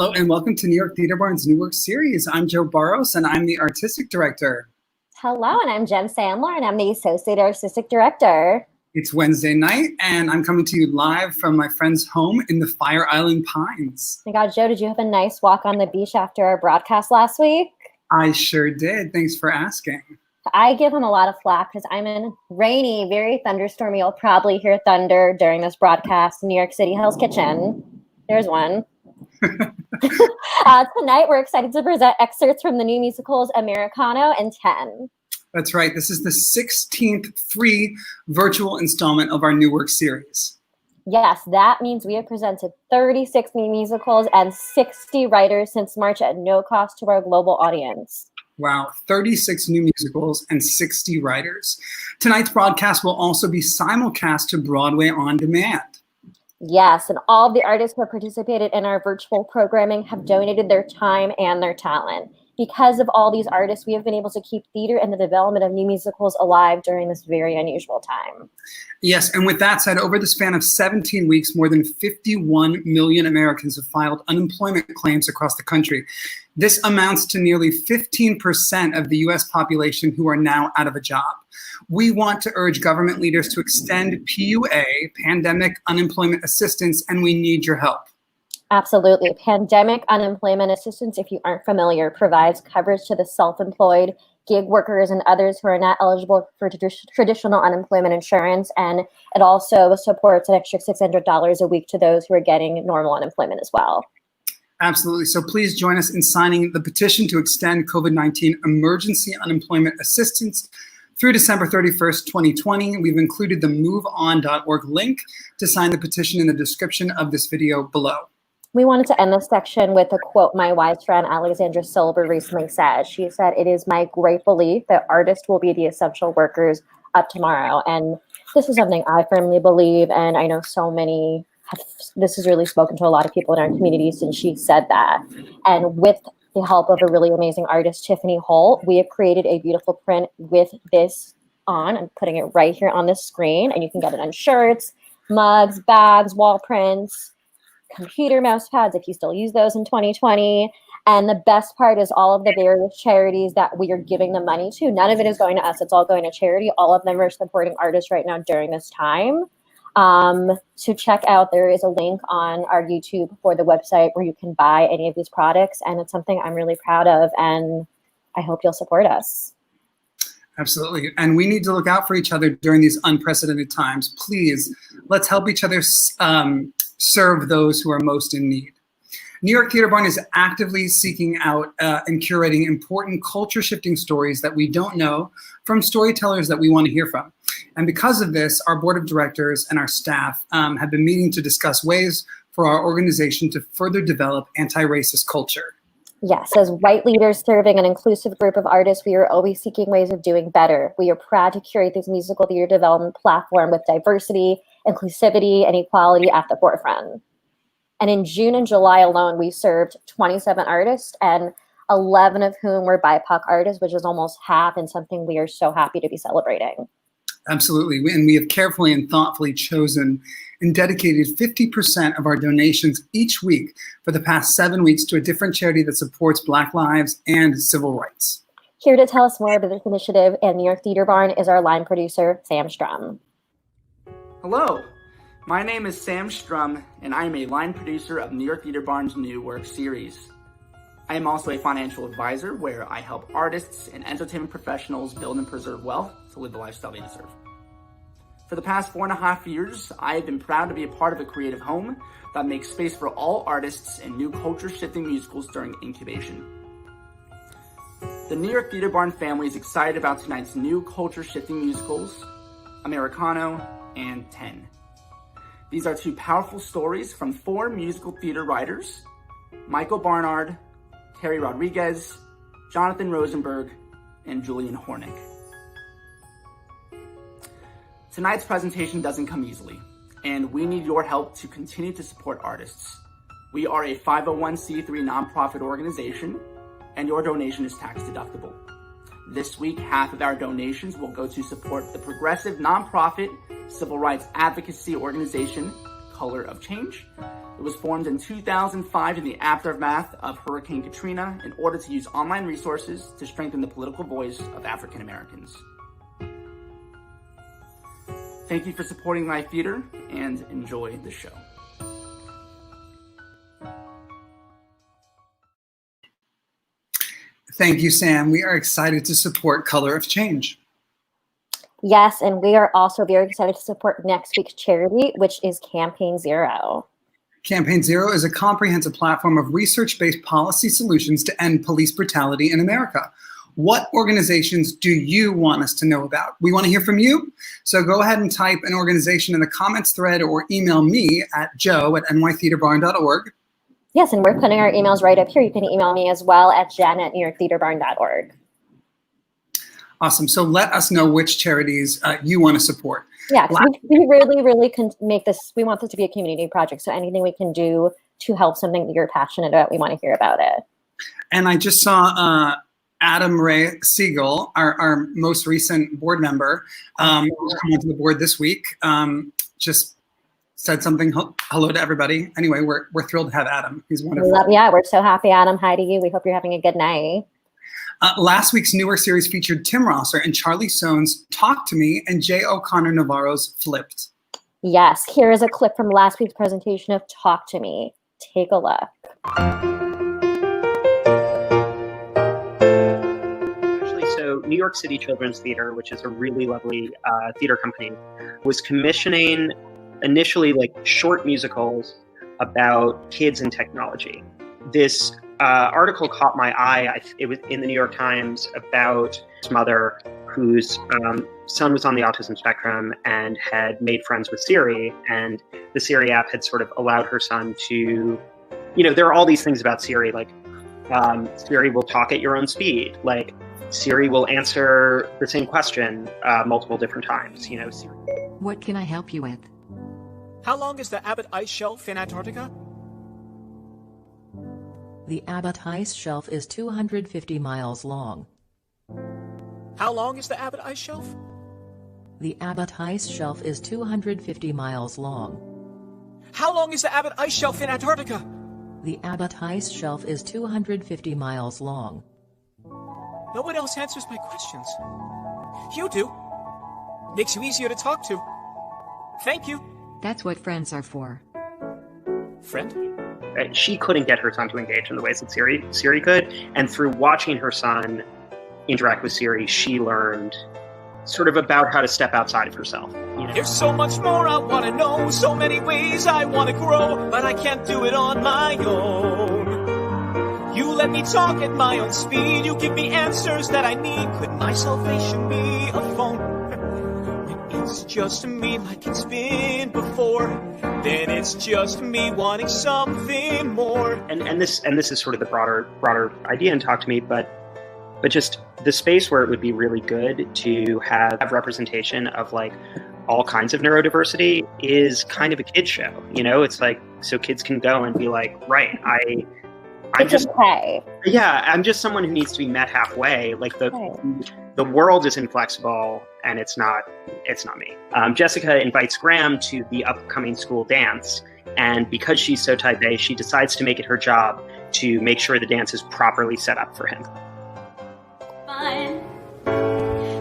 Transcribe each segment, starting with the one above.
Hello and welcome to New York Theater Barn's New Work Series. I'm Joe Barros and I'm the Artistic Director. Hello, and I'm Jen Sandler and I'm the Associate Artistic Director. It's Wednesday night and I'm coming to you live from my friend's home in the Fire Island Pines. Oh my God, Joe, did you have a nice walk on the beach after our broadcast last week? I sure did. Thanks for asking. I give him a lot of flack because I'm in rainy, very thunderstormy. You'll probably hear thunder during this broadcast in New York City Hell's Kitchen. There's one. Tonight, we're excited to present excerpts from the new musicals Americano and TENN. That's right. This is the 16th free virtual installment of our New Work Series. Yes, that means we have presented 36 new musicals and 60 writers since March at no cost to our global audience. Wow, 36 new musicals and 60 writers. Tonight's broadcast will also be simulcast to Broadway on demand. Yes, and all of the artists who have participated in our virtual programming have donated their time and their talent. Because of all these artists, we have been able to keep theater and the development of new musicals alive during this very unusual time. Yes, and with that said, over the span of 17 weeks, more than 51 million Americans have filed unemployment claims across the country. This amounts to nearly 15% of the U.S. population who are now out of a job. We want to urge government leaders to extend PUA, Pandemic Unemployment Assistance, and we need your help. Absolutely. Pandemic Unemployment Assistance, if you aren't familiar, provides coverage to the self-employed, gig workers, and others who are not eligible for traditional unemployment insurance. And it also supports an extra $600 a week to those who are getting normal unemployment as well. Absolutely. So please join us in signing the petition to extend COVID-19 emergency unemployment assistance through December 31st, 2020. We've included the moveon.org link to sign the petition in the description of this video below. We wanted to end this section with a quote my wise friend Alexandra Silver recently said. She said, "It is my great belief that artists will be the essential workers of tomorrow." And this is something I firmly believe, and I know so many this has really spoken to a lot of people in our communities, and she said that. And with the help of a really amazing artist, Tiffany Holt, we have created a beautiful print with this on. I'm putting it right here on the screen, and you can get it on shirts, mugs, bags, wall prints, computer mouse pads, if you still use those in 2020. And the best part is all of the various charities that we are giving the money to. None of it is going to us. It's all going to charity. All of them are supporting artists right now during this time. To check out, there is a link on our YouTube for the website where you can buy any of these products. And it's something I'm really proud of. And I hope you'll support us. Absolutely. And we need to look out for each other during these unprecedented times. Please, let's help each other serve those who are most in need. New York Theater Barn is actively seeking out and curating important culture-shifting stories that we don't know from storytellers that we want to hear from. And because of this, our board of directors and our staff have been meeting to discuss ways for our organization to further develop anti-racist culture. Yes, as white leaders serving an inclusive group of artists, we are always seeking ways of doing better. We are proud to curate this musical theater development platform with diversity, inclusivity, and equality at the forefront. And in June and July alone, we served 27 artists, and 11 of whom were BIPOC artists, which is almost half, and something we are so happy to be celebrating. Absolutely. And we have carefully and thoughtfully chosen and dedicated 50% of our donations each week for the past 7 weeks to a different charity that supports Black lives and civil rights. Here to tell us more about this initiative and New York Theater Barn is our line producer, Sam Strum. Hello, my name is Sam Strum, and I am a line producer of New York Theater Barn's New Work Series. I am also a financial advisor where I help artists and entertainment professionals build and preserve wealth to live the lifestyle they deserve. For the past 4.5 years, I have been proud to be a part of a creative home that makes space for all artists and new culture-shifting musicals during incubation. The New York Theater Barn family is excited about tonight's new culture-shifting musicals, Americano and TENN. These are two powerful stories from 4 musical theater writers, Michael Barnard, Carrie Rodriguez, Jonathan Rosenberg, and Julian Hornik. Tonight's presentation doesn't come easily, and we need your help to continue to support artists. We are a 501c3 nonprofit organization, and your donation is tax deductible. This week, half of our donations will go to support the progressive nonprofit civil rights advocacy organization, Color of Change, It was formed in 2005 in the aftermath of Hurricane Katrina in order to use online resources to strengthen the political voice of African Americans. Thank you for supporting Live Theater, and enjoy the show. Thank you, Sam. We are excited to support Color of Change. Yes, and we are also very excited to support next week's charity, which is Campaign Zero. Campaign Zero is a comprehensive platform of research-based policy solutions to end police brutality in America. What organizations do you want us to know about? We want to hear from you. So go ahead and type an organization in the comments thread or email me at joe@nytheaterbarn.org. Yes, and we're putting our emails right up here. You can email me as well at jen@newyorktheaterbarn.org. Awesome. So let us know which charities you want to support. Yeah, we really can make this, we want this to be a community project. So anything we can do to help something that you're passionate about, we want to hear about it. And I just saw Adam Ray Siegel, our most recent board member, who's come onto the board this week, just said something, hello to everybody. Anyway, we're thrilled to have Adam. He's wonderful. We're so happy, Adam. Hi to you. We hope you're having a good night. Last week's newer series featured Tim Rosser and Charlie Soane's Talk to Me and Jay O'Connor Navarro's Flipped. Yes, here is a clip from last week's presentation of Talk to Me. Take a look. So New York City Children's Theater, which is a really lovely theater company, was commissioning initially like short musicals about kids and technology. This article caught my eye. It was in the New York Times about his mother whose son was on the autism spectrum and had made friends with Siri, and the Siri app had sort of allowed her son to, there are all these things about Siri, like Siri will talk at your own speed, like Siri will answer the same question multiple different times, Siri. What can I help you with? How long is the Abbott Ice Shelf in Antarctica? The Abbott Ice Shelf is 250 miles long. How long is the Abbott Ice Shelf? The Abbott Ice Shelf is 250 miles long. How long is the Abbott Ice Shelf in Antarctica? The Abbott Ice Shelf is 250 miles long. No one else answers my questions. You do. Makes you easier to talk to. Thank you. That's what friends are for. Friend? She couldn't get her son to engage in the ways that Siri could, and through watching her son interact with Siri, she learned sort of about how to step outside of herself. There's so much more I want to know, so many ways I want to grow, but I can't do it on my own. You let me talk at my own speed, you give me answers that I need. Could my salvation be a phone? When it's just me like it's been before, then it's just me wanting something more. And this is sort of the broader idea in Talk to Me, but just the space where it would be really good to have representation of like all kinds of neurodiversity is kind of a kid show. It's like, so kids can go and be like, right, I'm just okay. Yeah, I'm just someone who needs to be met halfway. Like the world is inflexible, and it's not me. Jessica invites Graham to the upcoming school dance, and because she's so type A, she decides to make it her job to make sure the dance is properly set up for him. Fun.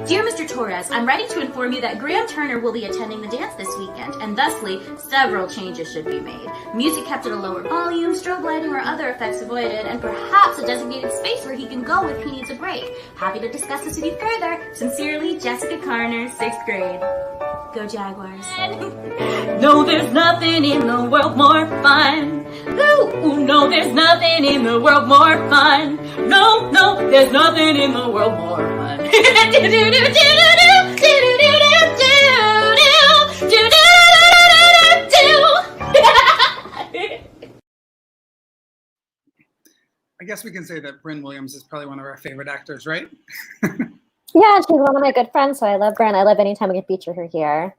Dear Mr. Torres, I'm ready to inform you that Graham Turner will be attending the dance this weekend, and thusly, several changes should be made. Music kept at a lower volume, strobe lighting or other effects avoided, and perhaps a designated space where he can go if he needs a break. Happy to discuss this with you further. Sincerely, Jessica Carner, 6th grade. Go Jaguars. No, there's nothing in the world more fun. Ooh, no, there's nothing in the world more fun. No, there's nothing in the world more fun. I guess we can say that Brynn Williams is probably one of our favorite actors, right? Yeah, she's one of my good friends, so I love Brynn. I love anytime we can feature her here.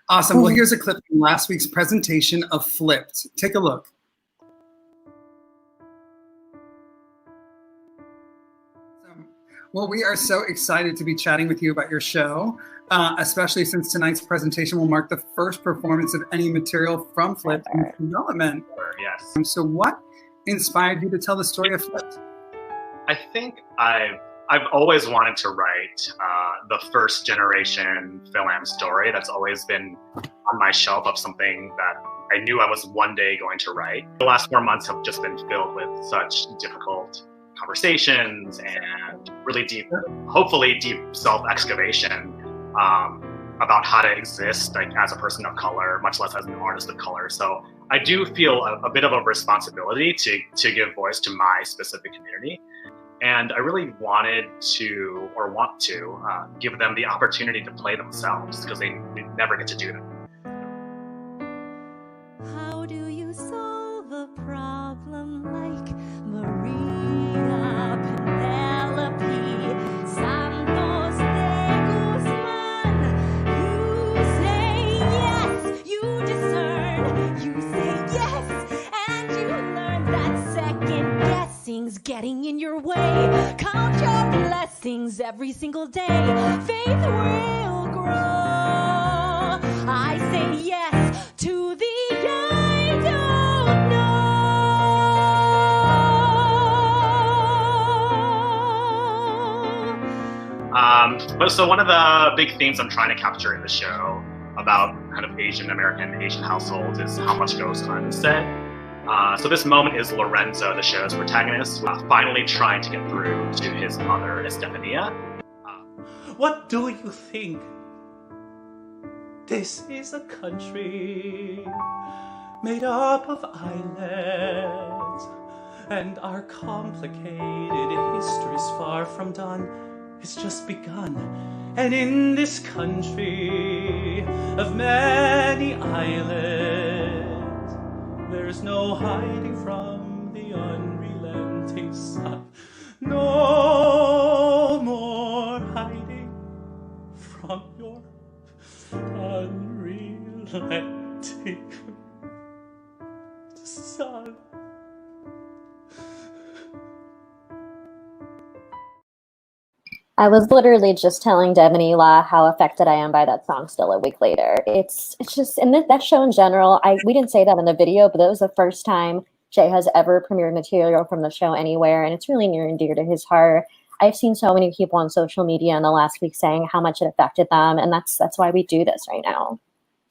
Awesome. Well, here's a clip from last week's presentation of Flipped. Take a look. Well, we are so excited to be chatting with you about your show. especially since tonight's presentation will mark the first performance of any material from Flipped in development. Yes. So what inspired you to tell the story of Flipped? I think I've always wanted to write the first generation Film story. That's always been on my shelf of something that I knew I was one day going to write. The last 4 months have just been filled with such difficult conversations and really deep, hopefully deep self-excavation about how to exist like as a person of color, much less as an artist of color. So I do feel a bit of a responsibility to give voice to my specific community. And I really want to give them the opportunity to play themselves because they never get to do that. How do you solve a problem like Maria, Penelope, Santos de Guzman? You say yes, you discern, you say yes, and you learn that second guessing's getting in your way. Count your blessings every single day. Faith will grow. I say yes to the I don't know. But so one of the big themes I'm trying to capture in the show about kind of Asian households is how much goes unsaid. So this moment is Lorenzo, the show's protagonist, finally trying to get through to his mother, Estefania. What do you think? This is a country made up of islands, and our complicated history's far from done. It's just begun. And in this country of many islands, there's no hiding from the unrelenting sun. No more hiding from your unrelenting sun. I was literally just telling Dev and Ela how affected I am by that song still a week later. It's just, and that show in general, we didn't say that in the video, but that was the first time Jay has ever premiered material from the show anywhere, and it's really near and dear to his heart. I've seen so many people on social media in the last week saying how much it affected them, and that's why we do this right now.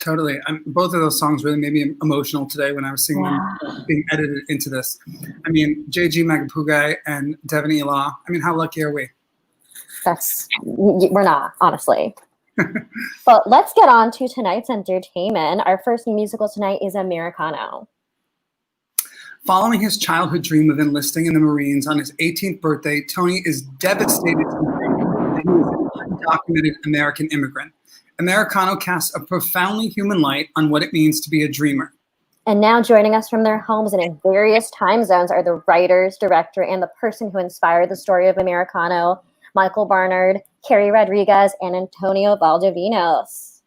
Totally. Both of those songs really made me emotional today when I was seeing them being edited into this. I mean, JG Magapugai and Dev and Ela, I mean, how lucky are we? We're not, honestly. But let's get on to tonight's entertainment. Our first musical tonight is Americano. Following his childhood dream of enlisting in the Marines on his 18th birthday, Tony is devastated to learn that he is an undocumented American immigrant. Americano casts a profoundly human light on what it means to be a dreamer. And now joining us from their homes and in various time zones are the writers, director, and the person who inspired the story of Americano, Michael Barnard, Carrie Rodriguez, and Antonio Valdovinos.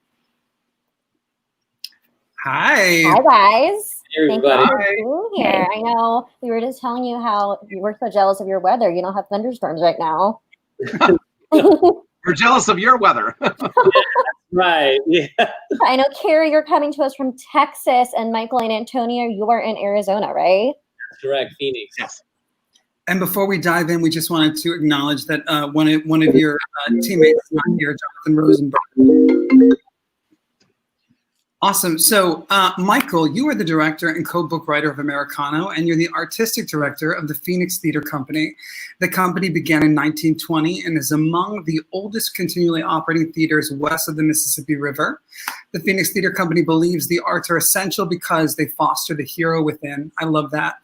Hi. Hi, guys. Hey, thank you for being here. I know we were just telling you how you were so jealous of your weather. You don't have thunderstorms right now. We're jealous of your weather. Right. Yeah. I know, Carrie, you're coming to us from Texas, and Michael and Antonio, you are in Arizona, right? That's correct, Phoenix. Yes. And before we dive in, we just wanted to acknowledge that one of your teammates is not here, Jonathan Rosenberg. Awesome. So, Michael, you are the director and co-book writer of Americano, and you're the artistic director of the Phoenix Theater Company. The company began in 1920 and is among the oldest continually operating theaters west of the Mississippi River. The Phoenix Theater Company believes the arts are essential because they foster the hero within. I love that.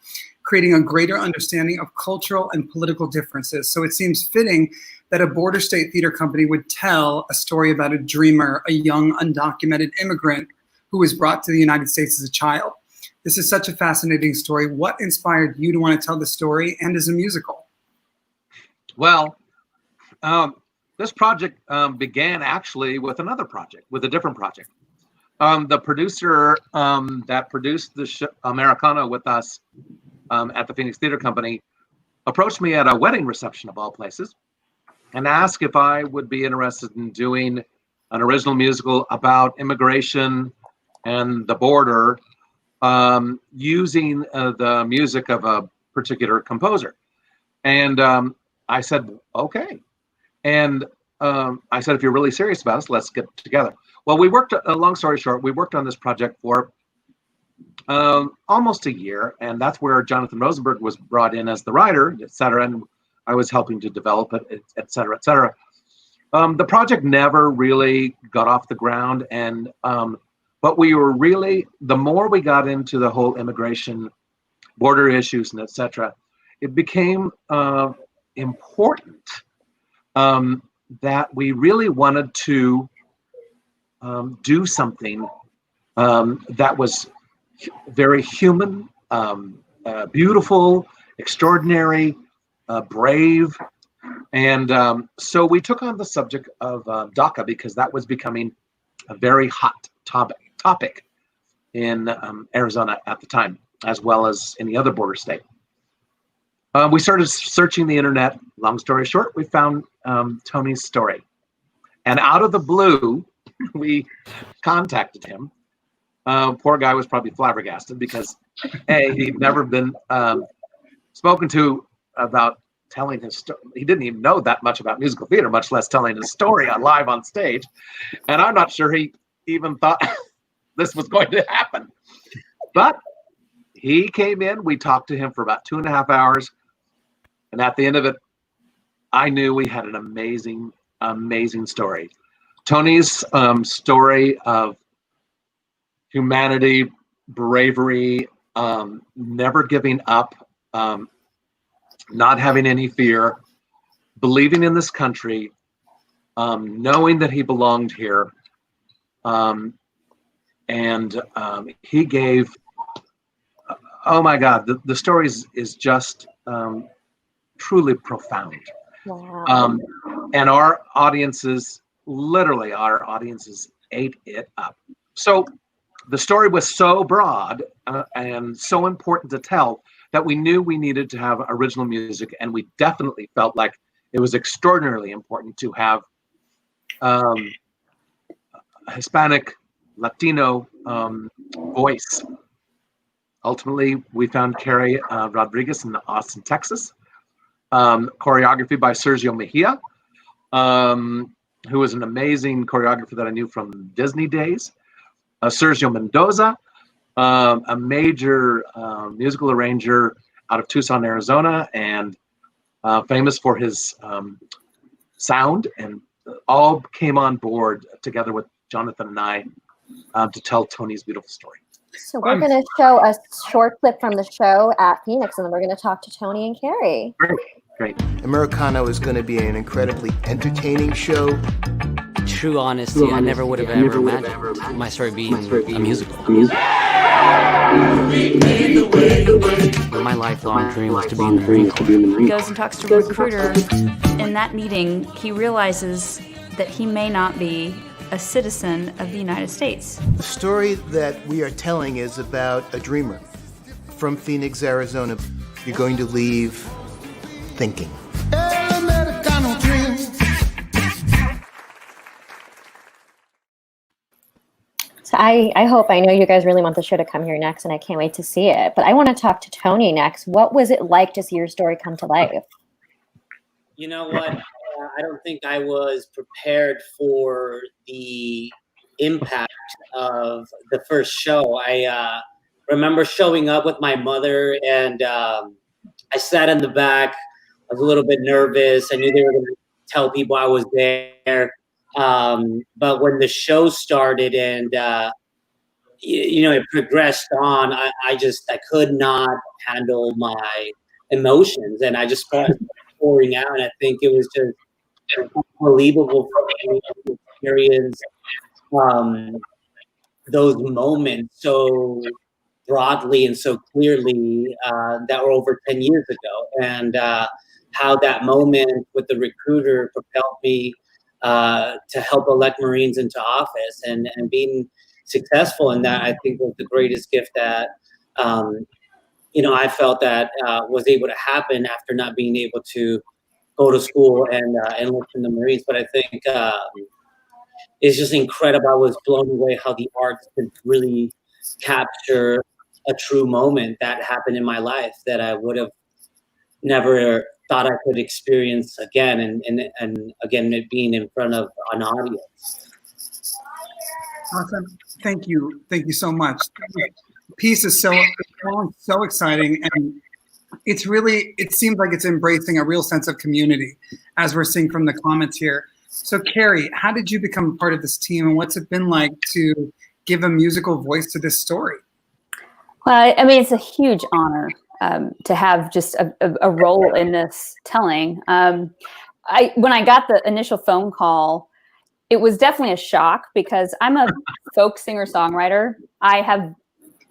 Creating a greater understanding of cultural and political differences. So it seems fitting that a border state theater company would tell a story about a dreamer, a young undocumented immigrant who was brought to the United States as a child. This is such a fascinating story. What inspired you to want to tell the story and as a musical? Well, this project began actually with another project, with a different project. The producer that produced the show, Americano with us at the Phoenix Theater Company approached me at a wedding reception of all places and asked if I would be interested in doing an original musical about immigration and the border, using the music of a particular composer. And I said, okay. And I said, if you're really serious about this, let's get together. Well, we worked, long story short, we worked on this project for almost a year, and that's where Jonathan Rosenberg was brought in as the writer, et cetera, and I was helping to develop it, et cetera, et cetera. The project never really got off the ground, and but we were really, the more we got into the whole immigration, border issues, and et cetera, it became important that we really wanted to do something that was very human, beautiful, extraordinary, brave. And so we took on the subject of DACA because that was becoming a very hot topic in Arizona at the time, as well as any other border state. We started searching the internet. Long story short, we found Tony's story. And out of the blue, we contacted him. Poor guy was probably flabbergasted because A, he'd never been spoken to about telling his story. He didn't even know that much about musical theater, much less telling his story live on stage. And I'm not sure he even thought this was going to happen. But he came in, we talked to him for about 2.5 hours. And at the end of it, I knew we had an amazing, amazing story. Tony's story of humanity, bravery, never giving up, not having any fear, believing in this country, knowing that he belonged here. And he gave, oh my God, the story is just truly profound. Wow. And our audiences, literally our audiences ate it up. So the story was so broad and so important to tell that we knew we needed to have original music, and we definitely felt like it was extraordinarily important to have Hispanic, Latino voice. Ultimately, we found Carrie Rodriguez in Austin, Texas. Choreography by Sergio Mejia, who was an amazing choreographer that I knew from Disney days. Sergio Mendoza, a major musical arranger out of Tucson, Arizona, and famous for his sound, and all came on board together with Jonathan and I to tell Tony's beautiful story. So we're going to show a short clip from the show at Phoenix, and then we're going to talk to Tony and Carrie. Great. Americano is going to be an incredibly entertaining show. True honesty, I never would have ever imagined my story being a musical. My lifelong dream was to be in the Marine Corps. He goes and talks to a recruiter. In that meeting, he realizes that he may not be a citizen of the United States. The story that we are telling is about a dreamer from Phoenix, Arizona. You're going to leave thinking. So I hope, I know you guys really want the show to come here next, and I can't wait to see it. But I want to talk to Tony next. What was it like to see your story come to life? You know what? I don't think I was prepared for the impact of the first show. I remember showing up with my mother, and I sat in the back. I was a little bit nervous. I knew they were going to tell people I was there. But when the show started and, it progressed on, I could not handle my emotions, and I just started pouring out. And I think it was just unbelievable for me to experience those moments so broadly and so clearly that were over 10 years ago. And how that moment with the recruiter propelled me to help elect Marines into office, and being successful in that, I think, was the greatest gift that I felt that was able to happen after not being able to go to school and enlist in the Marines. But I think is just incredible. I was blown away how the arts could really capture a true moment that happened in my life that I would have never thought I could experience again, and again, it being in front of an audience. Awesome. Thank you so much. The piece is so exciting, and it seems like it's embracing a real sense of community, as we're seeing from the comments here. So Carrie, how did you become part of this team, and what's it been like to give a musical voice to this story? Well, I mean, it's a huge honor to have just a role in this telling. When I got the initial phone call, it was definitely a shock because I'm a folk singer-songwriter. I have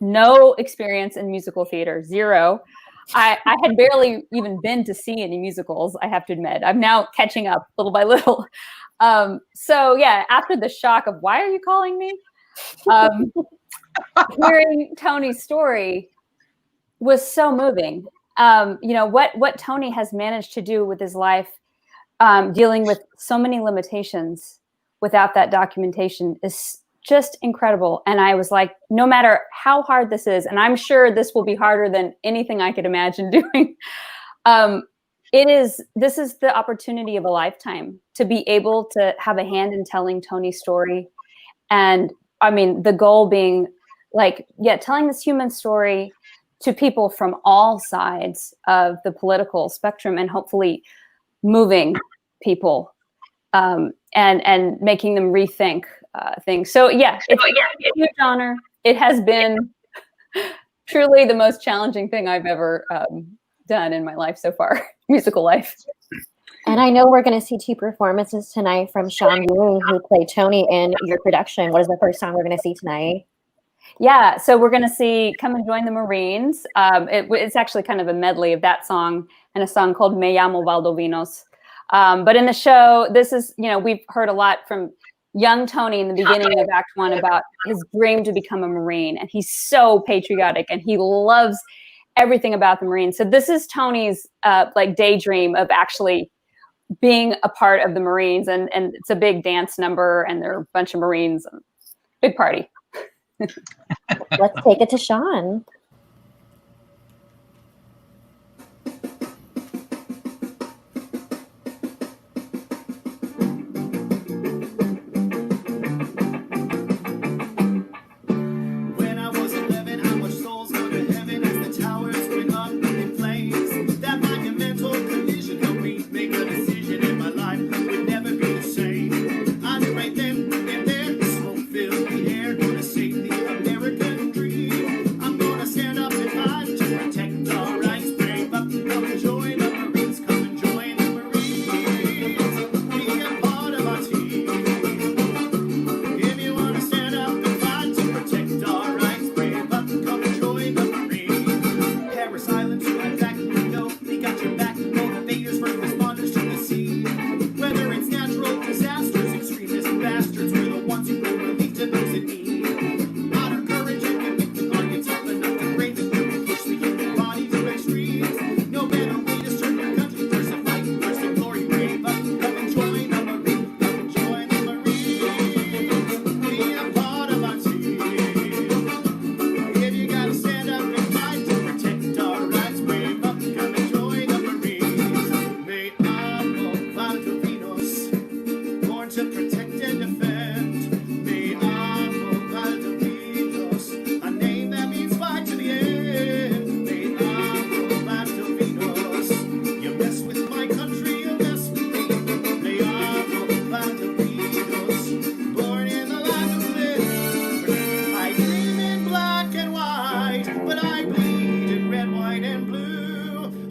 no experience in musical theater, zero. I had barely even been to see any musicals, I have to admit. I'm now catching up little by little. So yeah, after the shock of why are you calling me? Hearing Tony's story was so moving. What Tony has managed to do with his life, dealing with so many limitations without that documentation is just incredible. And I was like, no matter how hard this is, and I'm sure this will be harder than anything I could imagine doing. This is the opportunity of a lifetime to be able to have a hand in telling Tony's story. And I mean, the goal being telling this human story to people from all sides of the political spectrum and hopefully moving people and making them rethink things. So yeah, it's a huge honor. It has been truly the most challenging thing I've ever done in my life so far, musical life. And I know we're going to see 2 performances tonight from Sean Ewing, who played Tony in your production. What is the first song we're going to see tonight? Yeah, so we're going to see Come and Join the Marines. It's actually kind of a medley of that song and a song called Me Llamo Valdovinos. But in the show, this is, we've heard a lot from young Tony in the beginning of Act 1 about his dream to become a Marine. And he's so patriotic and he loves everything about the Marines. So this is Tony's daydream of actually being a part of the Marines. And it's a big dance number and there are a bunch of Marines. Big party. Let's take it to Sean.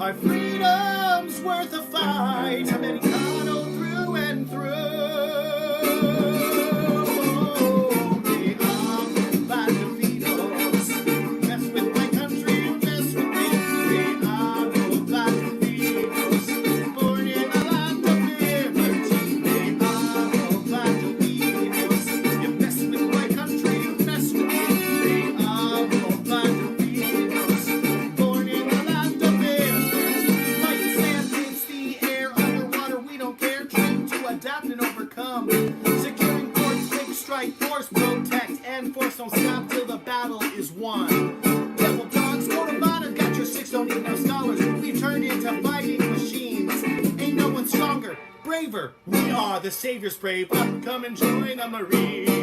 Our freedom's worth a fight, Americano through and through. Me amo Bandidos, mess with my country, mess with me. Me amo Bandidos, born in the land of liberty. Me amo Bandidos, you mess with my country, you mess with me. Me amo Bandidos, born in the land of liberty. up till the battle is won. Devil dogs, go to bottom, got your six, don't need no scholars. We turned into fighting machines. Ain't no one stronger, braver. We are the saviors brave. Up, come and join the Marines.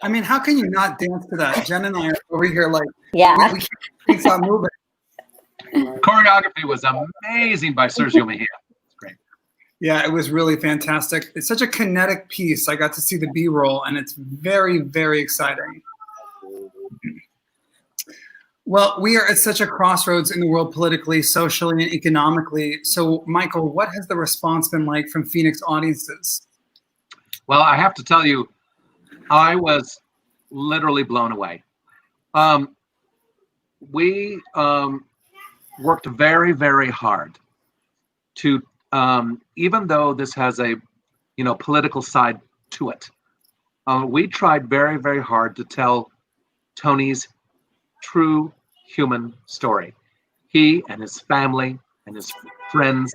I mean, how can you not dance to that? Jen and I are over here like, yeah, we can't stop moving. Choreography was amazing by Sergio Mejia. Great. Yeah, it was really fantastic. It's such a kinetic piece. I got to see the B-roll, and it's very, very exciting. Well, we are at such a crossroads in the world politically, socially, and economically. So, Michael, what has the response been like from Phoenix audiences? Well, I have to tell you, I was literally blown away. We worked very, very hard to, even though this has a, political side to it, we tried very, very hard to tell Tony's true human story. He and his family and his friends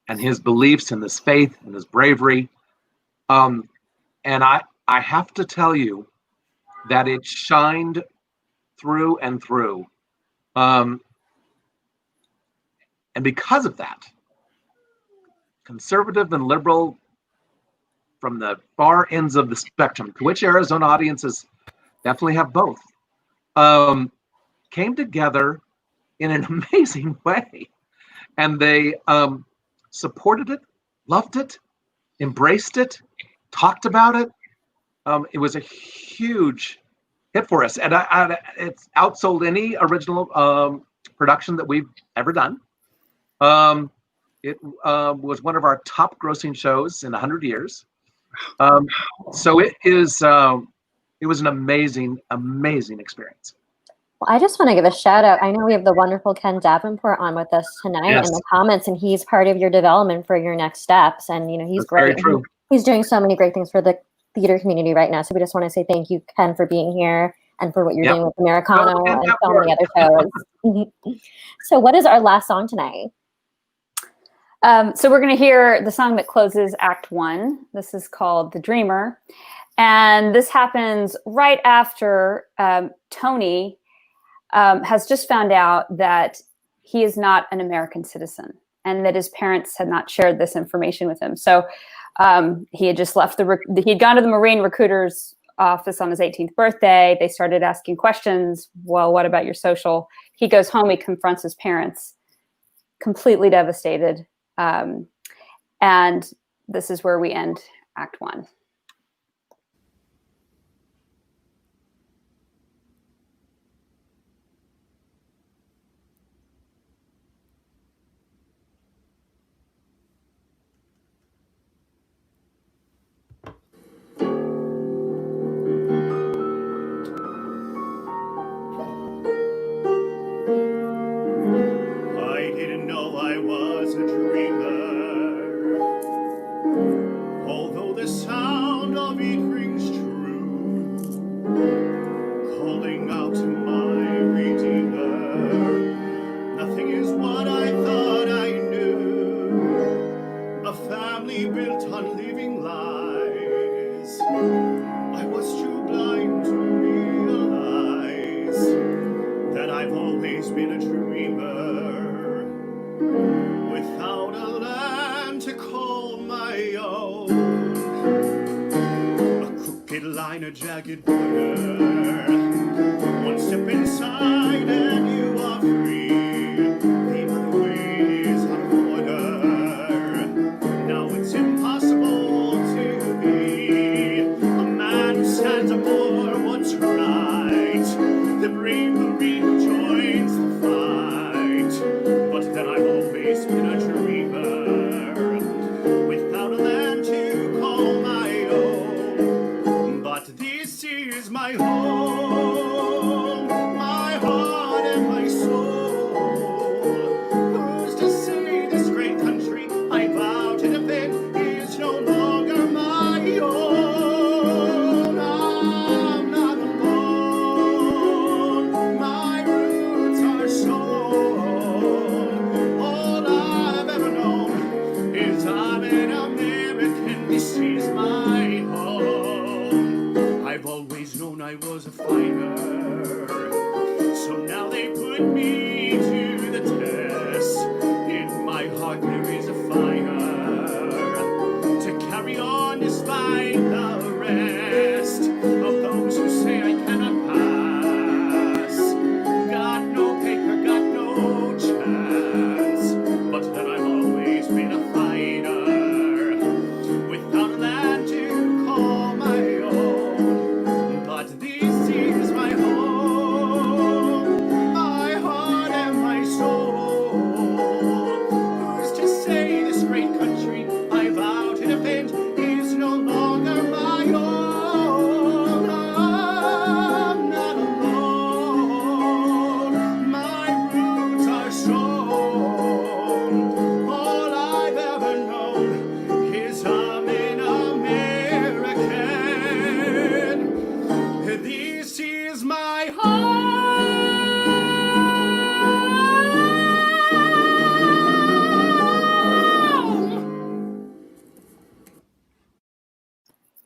and his beliefs and his faith and his bravery. And I have to tell you that it shined through and through. And because of that, conservative and liberal from the far ends of the spectrum, to which Arizona audiences definitely have both, came together in an amazing way. And they supported it, loved it, embraced it, talked about it. It was a huge hit for us, and it's outsold any original production that we've ever done. It was one of our top grossing shows in 100 years. So it was an amazing, amazing experience. Well, I just want to give a shout out. I know we have the wonderful Ken Davenport on with us tonight in the comments, and he's part of your development for your next steps. And he's That's great. Very true. He's doing so many great things for the theater community right now. So we just want to say thank you, Ken, for being here and for what you're doing with Americano and so many other shows. So what is our last song tonight? So we're going to hear the song that closes Act 1. This is called The Dreamer. And this happens right after Tony has just found out that he is not an American citizen and that his parents had not shared this information with him. So he had just left he had gone to the Marine recruiter's office on his 18th birthday. They started asking questions. Well, what about your social? He goes home, he confronts his parents, completely devastated. And this is where we end Act 1. I didn't know I was a dreamer, although the sound of it rings true, calling out to my Redeemer. Nothing is what I thought I knew, a family built on living lies. I was too blind to realize that I've always been a dreamer, without a land to call my own. A crooked line, a jagged border, one step inside and you are free. The other way is out of order. Now it's impossible to be a man who stands up for what's right, the bravery who joins the fight.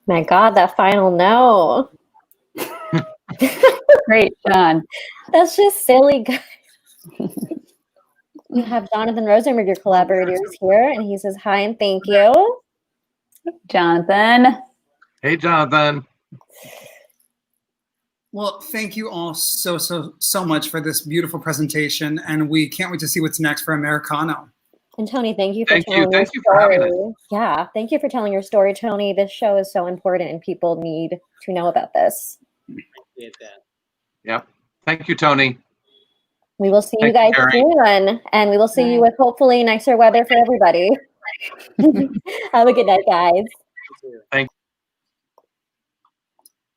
My God, that final no. Great, John. That's just silly, guys. We have Jonathan Rosenberg, your collaborator, is here, and he says hi and thank you. Jonathan. Hey, Jonathan. Well, thank you all so much for this beautiful presentation, and we can't wait to see what's next for Americano. And Tony, thank you for telling your Thank you for having us. story. Yeah, thank you for telling your story, Tony. This show is so important, and people need to know about this. Yep. Thank you, Tony. We will see you Thank guys you, Carrie. soon, and we will see you with hopefully nicer weather for everybody. Have a good night, guys. Thank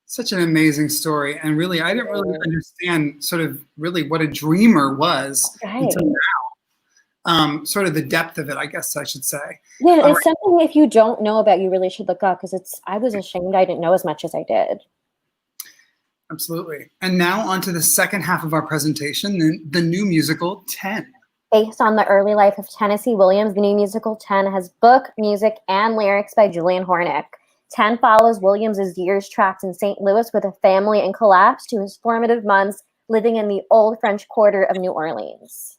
Such an amazing story, and really, I didn't really understand sort of really what a dreamer was until now. Sort of the depth of it, I guess I should say. Yeah, it's something if you don't know about, you really should look up, because I was ashamed I didn't know as much as I did. Absolutely. And now on to the second half of our presentation, the new musical, TENN. Based on the early life of Tennessee Williams, the new musical TENN has book, music, and lyrics by Julian Hornik. TENN follows Williams' years trapped in St. Louis with a family and collapse to his formative months living in the old French Quarter of New Orleans.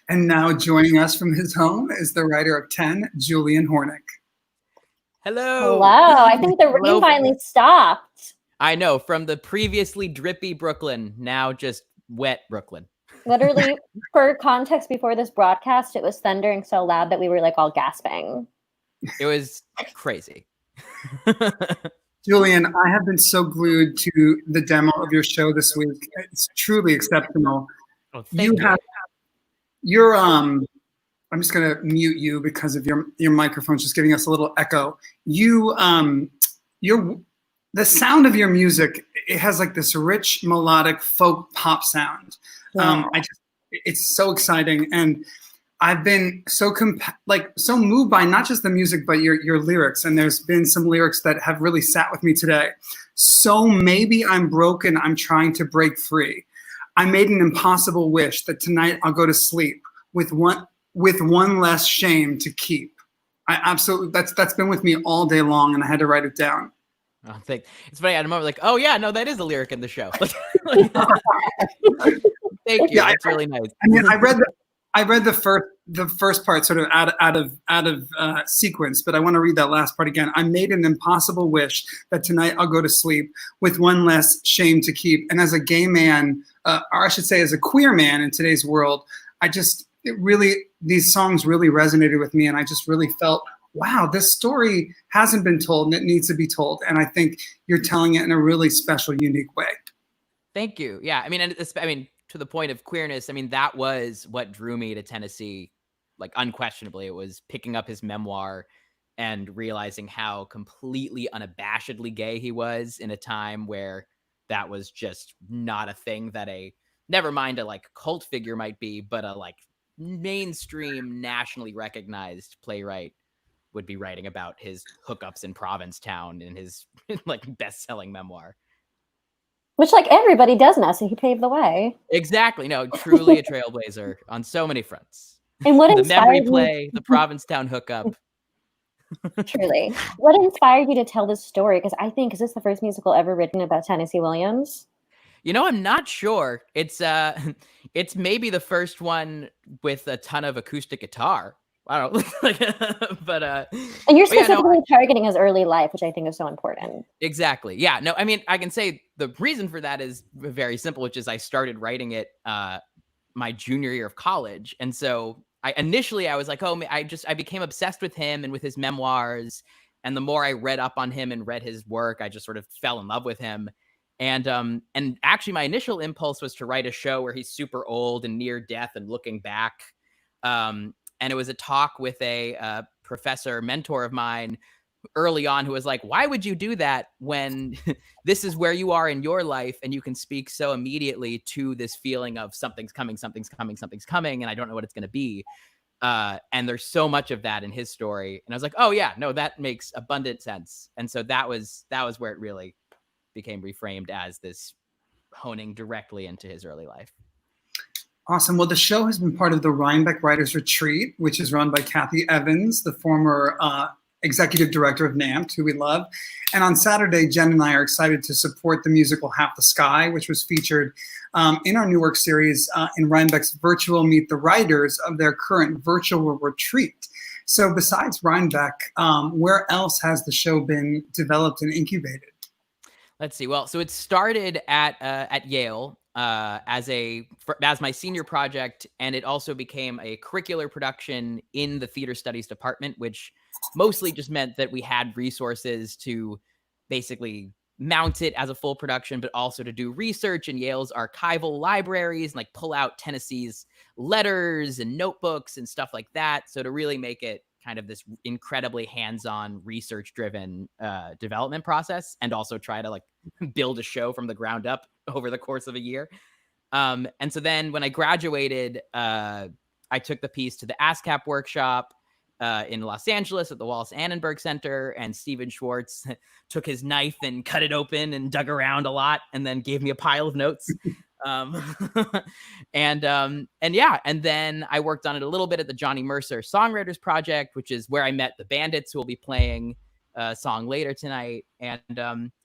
And now joining us from his home is the writer of TENN, Julian Hornik. Hello. Hello. I think the rain finally stopped. I know, from the previously drippy Brooklyn, now just wet Brooklyn. Literally, for context, before this broadcast, it was thundering so loud that we were like all gasping. It was crazy. Julian, I have been so glued to the demo of your show this week. It's truly exceptional. Oh, thank you. You're I'm just gonna mute you because of your microphone's just giving us a little echo. The sound of your music, it has like this rich melodic folk pop sound. Yeah. It's so exciting, and I've been so moved by not just the music but your lyrics. And there's been some lyrics that have really sat with me today. So maybe I'm broken, I'm trying to break free. I made an impossible wish that tonight I'll go to sleep with one less shame to keep. I absolutely, that's been with me all day long, and I had to write it down. Oh, it's funny. I remember like, oh yeah, no, that is a lyric in the show. Thank you. Yeah, That's really nice. I mean, I read the first part sort of out of sequence, but I want to read that last part again. I made an impossible wish that tonight I'll go to sleep with one less shame to keep. And as a gay man, or I should say as a queer man in today's world, these songs really resonated with me, and I just really felt, wow, this story hasn't been told and it needs to be told. And I think you're telling it in a really special, unique way. Thank you. Yeah. I mean, to the point of queerness, I mean, that was what drew me to Tennessee. Like, unquestionably, it was picking up his memoir and realizing how completely unabashedly gay he was in a time where that was just not a thing that never mind a like cult figure might be, but a like mainstream nationally recognized playwright would be writing about his hookups in Provincetown in his like best-selling memoir. Which like everybody does now, so he paved the way. Exactly. No, truly a trailblazer on so many fronts. And what the memory inspired play, the Provincetown hookup. Truly. What inspired you to tell this story? Because I think, is this the first musical ever written about Tennessee Williams? You know, I'm not sure. It's maybe the first one with a ton of acoustic guitar. I don't know. But and you're specifically targeting his early life, which I think is so important. Exactly. Yeah. No, I mean, I can say the reason for that is very simple, which is I started writing it my junior year of college. And so I was like, oh, I became obsessed with him and with his memoirs. And the more I read up on him and read his work, I just sort of fell in love with him. And actually my initial impulse was to write a show where he's super old and near death and looking back. And it was a talk with a professor mentor of mine early on who was like, why would you do that when this is where you are in your life and you can speak so immediately to this feeling of something's coming, and I don't know what it's going to be. And there's so much of that in his story. And I was like, oh yeah, no, that makes abundant sense. And so that was where it really became reframed as this honing directly into his early life. Awesome. Well, the show has been part of the Rhinebeck Writers Retreat, which is run by Kathy Evans, the former executive director of NAMT, who we love. And on Saturday, Jen and I are excited to support the musical Half the Sky, which was featured in our new work series in Rhinebeck's virtual Meet the Writers of their current virtual retreat. So besides Rhinebeck, where else has the show been developed and incubated? Let's see. Well, so it started at Yale as my senior project, and it also became a curricular production in the theater studies department, which mostly just meant that we had resources to basically mount it as a full production, but also to do research in Yale's archival libraries and like pull out Tennessee's letters and notebooks and stuff like that. So to really make it kind of this incredibly hands-on research-driven development process, and also try to like build a show from the ground up over the course of a year. And so then when I graduated, I took the piece to the ASCAP workshop in Los Angeles at the Wallace Annenberg Center, and Stephen Schwartz took his knife and cut it open and dug around a lot and then gave me a pile of notes. And then I worked on it a little bit at the Johnny Mercer Songwriters Project, which is where I met the Bandits, who will be playing a song later tonight. And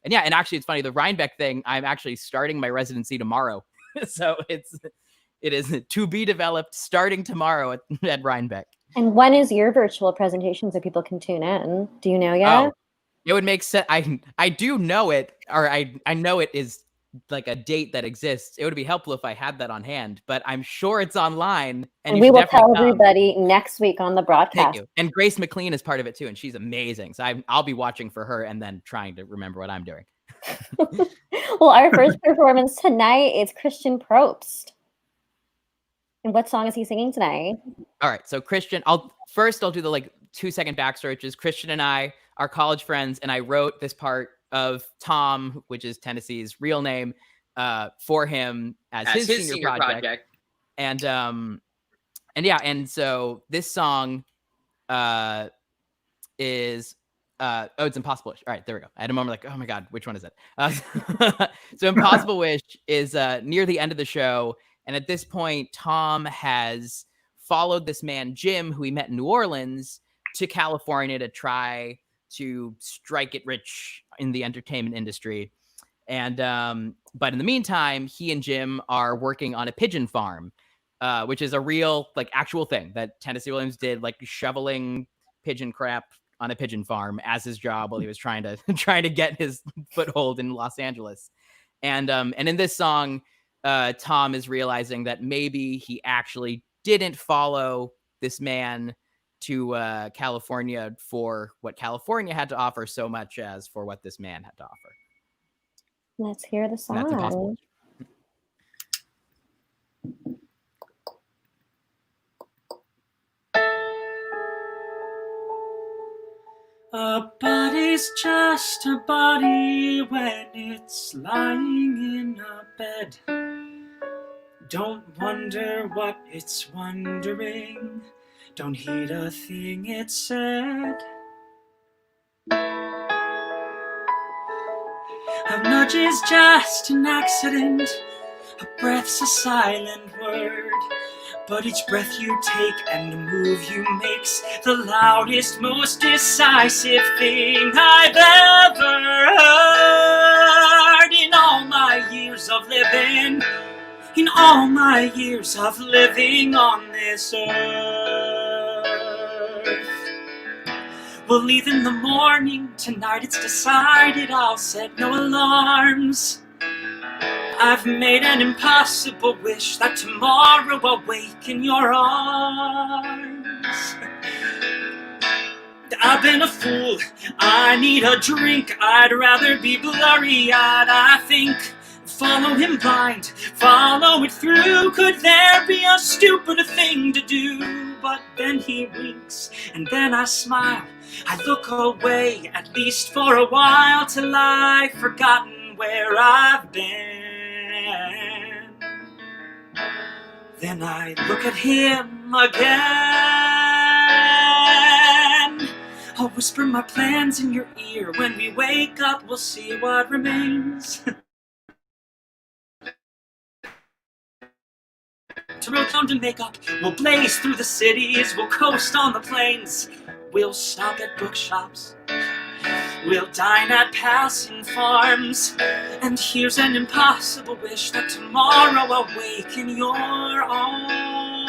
actually it's funny, the Rhinebeck thing, I'm actually starting my residency tomorrow. So it is to be developed starting tomorrow at Rhinebeck. And when is your virtual presentation so people can tune in? Do you know yet? Oh, it would make sense. I do know it, or I know it is like a date that exists. It would be helpful if I had that on hand, but I'm sure it's online. And we will tell everybody next week on the broadcast. Thank you. And Grace McLean is part of it too, and she's amazing. So I'll be watching for her and then trying to remember what I'm doing. Well, our first performance tonight is Christian Probst. And what song is he singing tonight? All right, so Christian, I'll do the like 2-second backstory, which is Christian and I are college friends, and I wrote this part of Tom, which is Tennessee's real name, for him as his senior project. And so this song is it's Impossible Wish. All right, there we go. I had a moment like, oh my God, which one is it? So Impossible Wish is near the end of the show. And at this point, Tom has followed this man, Jim, who he met in New Orleans, to California to try to strike it rich in the entertainment industry. And but in the meantime, he and Jim are working on a pigeon farm, which is a real, like, actual thing that Tennessee Williams did, like shoveling pigeon crap on a pigeon farm as his job while he was trying to get his foothold in Los Angeles. And in this song, Tom is realizing that maybe he actually didn't follow this man to California for what California had to offer so much as for what this man had to offer. Let's hear the song. That's Impossible. A body's just a body when it's lying in a bed. Don't wonder what it's wondering. Don't heed a thing it said. A nudge is just an accident. A breath's a silent word. But each breath you take and the move you make's the loudest, most decisive thing I've ever heard in all my years of living. In all my years of living on this earth. We'll leave in the morning, tonight it's decided I'll set no alarms. I've made an impossible wish that tomorrow I'll wake in your arms. I've been a fool, I need a drink, I'd rather be blurry-eyed, I think. Follow him blind, follow it through. Could there be a stupider thing to do? But then he winks, and then I smile. I look away, at least for a while, till I've forgotten where I've been. Then I look at him again. I'll whisper my plans in your ear. When we wake up, we'll see what remains. To roll down to make up, we'll blaze through the cities, we'll coast on the plains. We'll stop at bookshops. We'll dine at passing farms. And here's an impossible wish, that tomorrow I'll wake in your arms.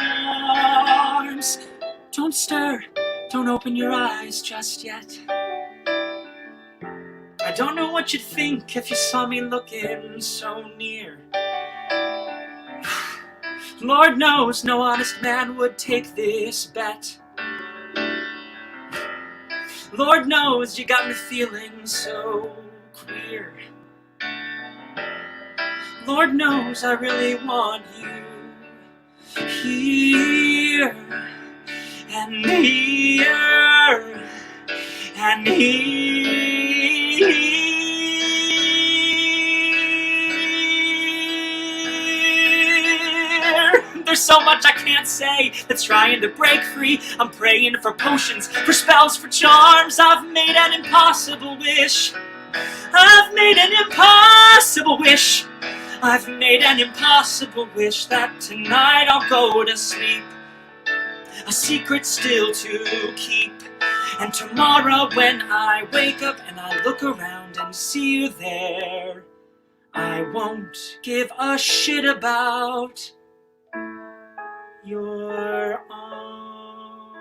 Don't stir, don't open your eyes just yet. I don't know what you'd think if you saw me looking so near. Lord knows no honest man would take this bet. Lord knows you got me feeling so queer. Lord knows I really want you here and here and here. There's so much I can't say that's trying to break free. I'm praying for potions, for spells, for charms. I've made an impossible wish. I've made an impossible wish. I've made an impossible wish that tonight I'll go to sleep. A secret still to keep. And tomorrow when I wake up and I look around and see you there, I won't give a shit about your arms.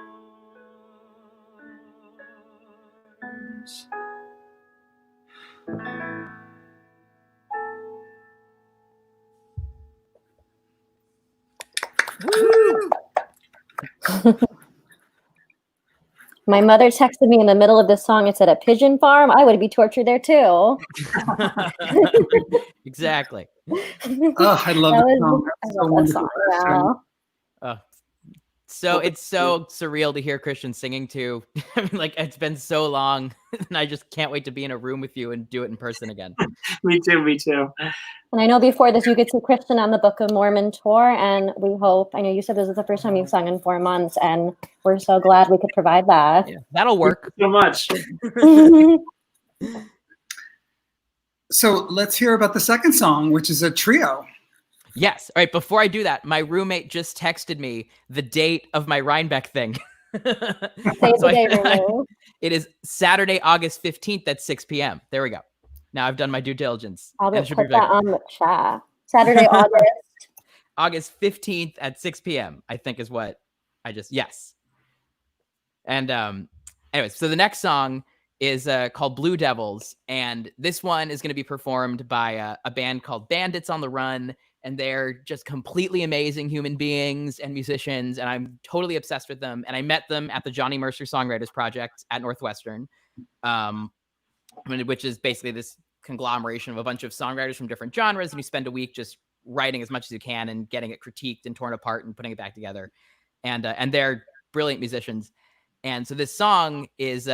My mother texted me in the middle of this song and said, a pigeon farm? I would be tortured there too. Exactly. Oh, I love that song. I love that song. Wow. So it's so surreal to hear Christian singing too. I mean, like, it's been so long, and I just can't wait to be in a room with you and do it in person again. Me too. And I know before this, you could see Christian on the Book of Mormon tour, and we hope, I know you said this is the first time you've sung in 4 months, and we're so glad we could provide that. Yeah, that'll work. So much. So let's hear about the second song, which is a trio. Yes. All right. Before I do that, my roommate just texted me the date of my Rhinebeck thing. It is Saturday, August 15th at 6 p.m. There we go. Now I've done my due diligence. I'll just put that on the chat. Saturday, August 15th at 6 p.m. I think is what I just, yes. And anyways, so the next song is called Blue Devils. And this one is going to be performed by a band called Bandits on the Run. And they're just completely amazing human beings and musicians. And I'm totally obsessed with them. And I met them at the Johnny Mercer Songwriters Project at Northwestern, which is basically this conglomeration of a bunch of songwriters from different genres. And you spend a week just writing as much as you can and getting it critiqued and torn apart and putting it back together. And they're brilliant musicians. And so this song is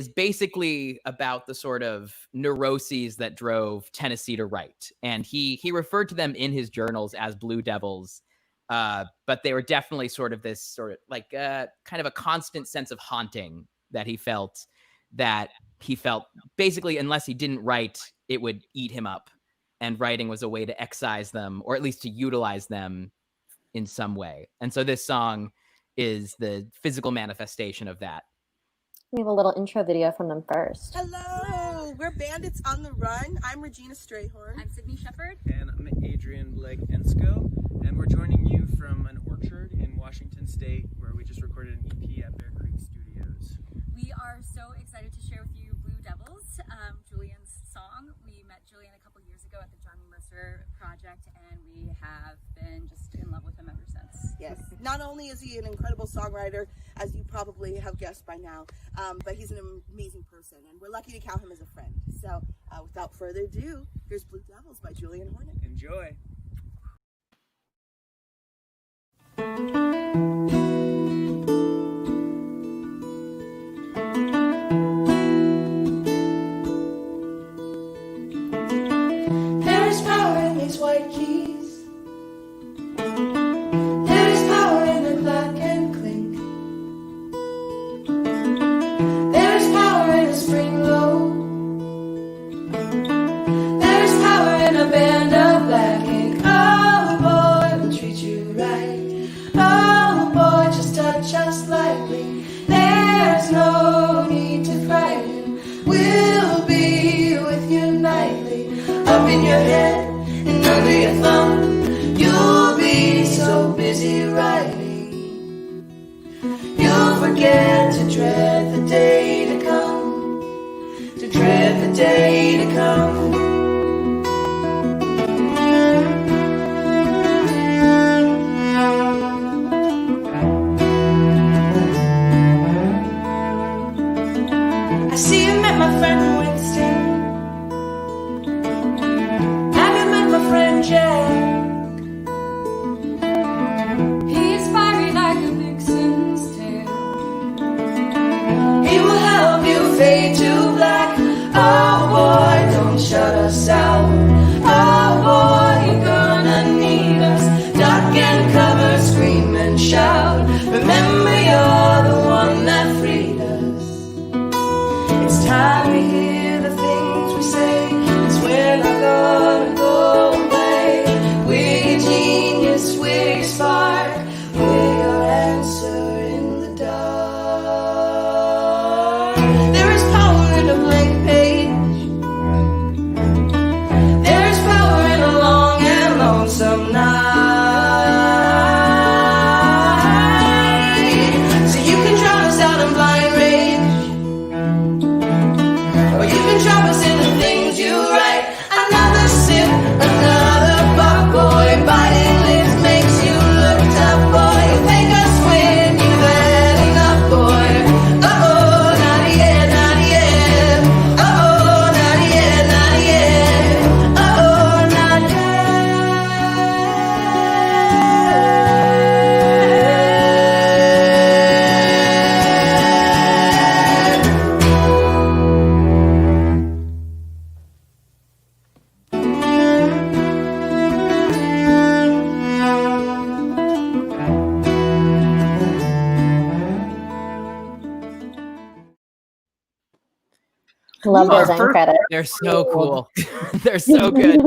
basically about the sort of neuroses that drove Tennessee to write. And he referred to them in his journals as Blue Devils, but they were definitely sort of this sort of like kind of a constant sense of haunting that he felt basically, unless he didn't write, it would eat him up. And writing was a way to excise them, or at least to utilize them in some way. And so this song is the physical manifestation of that. We have a little intro video from them first. Hello, we're Bandits on the Run. I'm Regina Strayhorn. I'm Sydney Shepard. And I'm Adrian Blake-Ensko. And we're joining you from an orchard in Washington State where we just recorded an EP at Bear Creek Studios. We are so excited to share with you Blue Devils, Julian's song. We met Julian a couple years ago at the Johnny Mercer Project, and we have been just in love with him ever since. Yes. Not only is he an incredible songwriter, as you probably have guessed by now, but he's an amazing person, and we're lucky to count him as a friend. So without further ado, here's Blue Devils by Julian Hornik. Enjoy. There's power in these white keys. There's power in the clack and clink. There's power in a spring load. There's power in a band of black ink. Oh boy, we'll treat you right. Oh boy, just touch us lightly. forget to dread the day to come, to dread the day to come. I see you met my friend Winston. Haven't met my friend Jack. He's fiery like a vixen's tail. He will help you fade to black. Oh boy, don't shut us out. Oh boy, you're gonna need us. Duck and cover, scream and shout. Remember you're the one that freed us. It's time to hear the things we say, 'cause we're not gonna go away. We're your genius, we're your spark, we're your answer in the dark. There is power in a blank page. There is power in a long and lonesome night. So you can drown us out in blind rage, or you can drop us in the things you write. Another sip, another buck, boy. Biting lips makes you look tough, boy. You make us win, you've had enough, boy. Uh-oh, not yet, not yet. Uh-oh, not yet, not yet. Uh-oh, not Love those end credits. They're so cool. They're so good.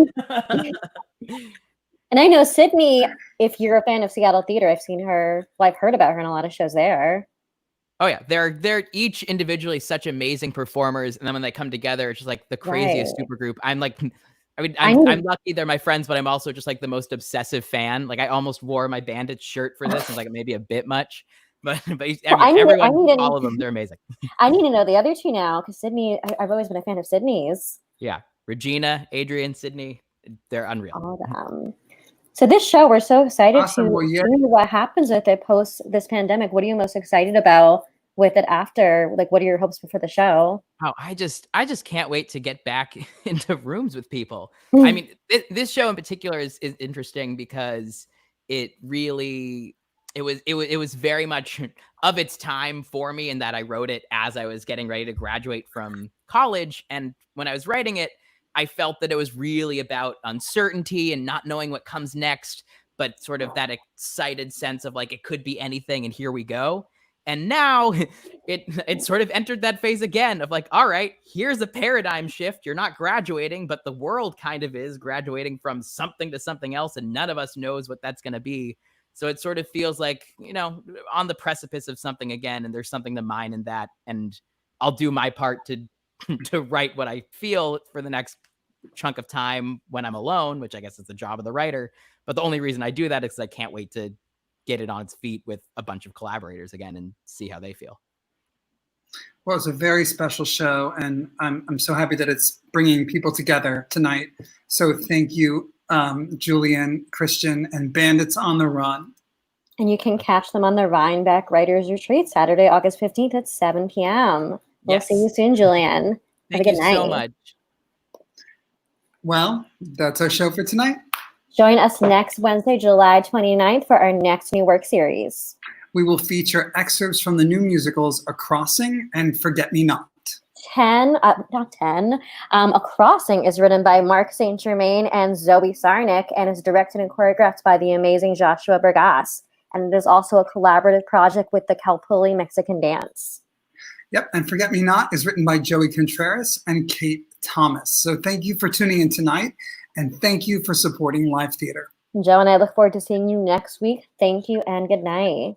And I know Sydney, if you're a fan of Seattle theater, I've seen her, well, I've heard about her in a lot of shows there. Oh yeah, they're each individually such amazing performers, and then when they come together, it's just like the craziest Right. super group. I'm like, I mean, I I'm need- lucky they're my friends, but I'm also just like the most obsessive fan. Like I almost wore my Bandits shirt for this. It's like maybe a bit much, but I need everyone, to- all of them, they're amazing. I need to know the other two now, because Sydney, I've always been a fan of Sydney's. Yeah, Regina, Adrian, Sydney, they're unreal. All of them. So this show, we're so excited Awesome. to Well, yeah. see what happens with it post this pandemic. What are you most excited about with it after? Like, what are your hopes for the show? Oh, I just can't wait to get back into rooms with people. I mean, this show in particular is interesting because it really it was very much of its time for me in that I wrote it as I was getting ready to graduate from college, and when I was writing it, I felt that it was really about uncertainty and not knowing what comes next, but sort of that excited sense of like it could be anything and here we go. And now it sort of entered that phase again of like, all right, here's a paradigm shift. You're not graduating, but the world kind of is graduating from something to something else, and none of us knows what that's going to be. So it sort of feels like, you know, on the precipice of something again, and there's something to mine in that. And I'll do my part to write what I feel for the next chunk of time when I'm alone, which I guess is the job of the writer. But the only reason I do that is because I can't wait to get it on its feet with a bunch of collaborators again and see how they feel. Well, it's a very special show, and I'm so happy that it's bringing people together tonight. So thank you, Julian, Christian, and Bandits on the Run. And you can catch them on the Rhinebeck Writers Retreat, Saturday, August 15th at 7 p.m. We'll see you soon, Julian. Thank Have a you good night. so much. Well, that's our show for tonight. Join us next Wednesday, July 29th for our next new work series. We will feature excerpts from the new musicals A Crossing and Forget Me Not. Not 10. A Crossing is written by Mark St. Germain and Zoe Sarnik and is directed and choreographed by the amazing Joshua Bergas. And it is also a collaborative project with the Calpulli Mexican Dance. Yep, and Forget Me Not is written by Joey Contreras and Kate Thomas. So thank you for tuning in tonight, and thank you for supporting live theater. Joe and I look forward to seeing you next week. Thank you and good night.